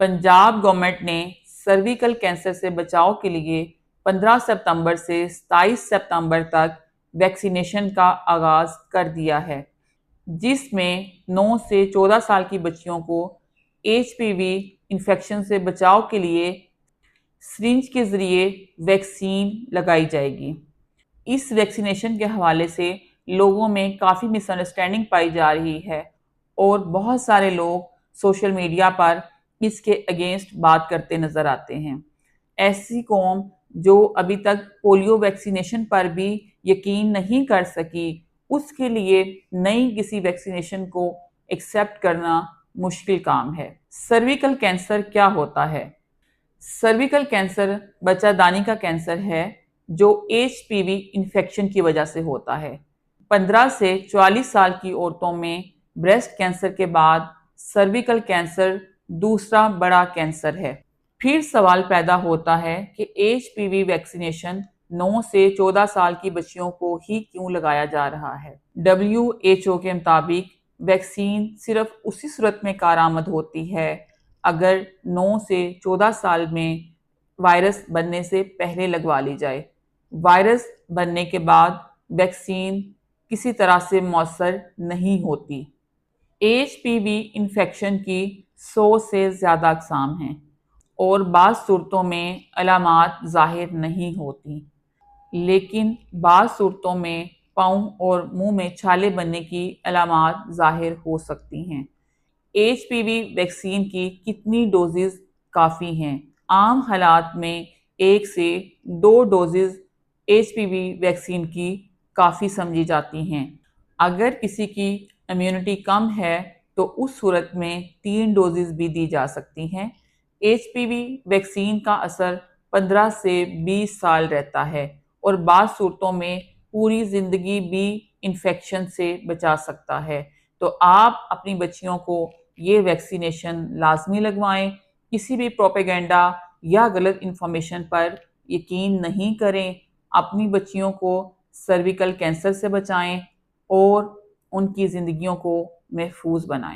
Punjab government ने cervical cancer से बचाव के लिए 15 सितंबर से 27 सितंबर तक वैक्सीनेशन का आगाज कर दिया है, जिसमें 9 से 14 साल की बच्चियों को एचपीवी इन्फेक्शन से बचाव के लिए सिरिंज के जरिए वैक्सीन लगाई जाएगी। इस वैक्सीनेशन के हवाले से लोगों में काफ़ी मिसअंडरस्टैंडिंग पाई जा रही है और बहुत सारे लोग सोशल मीडिया पर इसके अगेंस्ट बात करते नज़र आते हैं। ऐसी कौम जो अभी तक पोलियो वैक्सीनेशन पर भी यकीन नहीं कर सकी, उसके लिए नई किसी वैक्सीनेशन को एक्सेप्ट करना मुश्किल काम है। सर्विकल कैंसर क्या होता है? सर्विकल कैंसर बच्चादानी का कैंसर है जो एचपीवी इन्फेक्शन की वजह से होता है। 15 से 44 साल की औरतों में ब्रेस्ट कैंसर के बाद सर्विकल कैंसर दूसरा बड़ा कैंसर है। फिर सवाल पैदा होता है कि एचपीवी वैक्सीनेशन 9 से 14 साल की बच्चियों को ही क्यों लगाया जा रहा है। WHO के मुताबिक वैक्सीन सिर्फ उसी सूरत में कारआमद होती है अगर 9 से 14 साल में वायरस बनने से पहले लगवा ली जाए। वायरस बनने के बाद वैक्सीन किसी तरह से मौसर नहीं होती। एचपीवी इन्फेक्शन की 100 से ज़्यादा अक़साम हैं और बाज़ सूरतों में अलामात ज़ाहिर नहीं होती, लेकिन बाज़ सूरतों में पाँव और मुंह में छाले बनने की अलामात ज़ाहिर हो सकती हैं। एचपीवी वैक्सीन की कितनी डोजेज़ काफ़ी हैं? आम हालात में 1 से 2 डोजेज़ एचपीवी वैक्सीन की काफ़ी समझी जाती हैं। अगर किसी की इम्यूनिटी कम है तो उस सूरत में 3 डोजेज़ भी दी जा सकती हैं। एचपीवी वैक्सीन का असर 15 से 20 साल रहता है और बाज़ सूरतों में पूरी ज़िंदगी भी इन्फेक्शन से बचा सकता है। तो आप अपनी बच्चियों को ये वैक्सीनेशन लाजमी लगवाएं। किसी भी प्रोपेगेंडा या गलत इन्फॉर्मेशन पर यकीन नहीं करें। अपनी बच्चियों को सर्विकल कैंसर से बचाएं और उनकी ज़िंदगियों को महफूज बनाएं।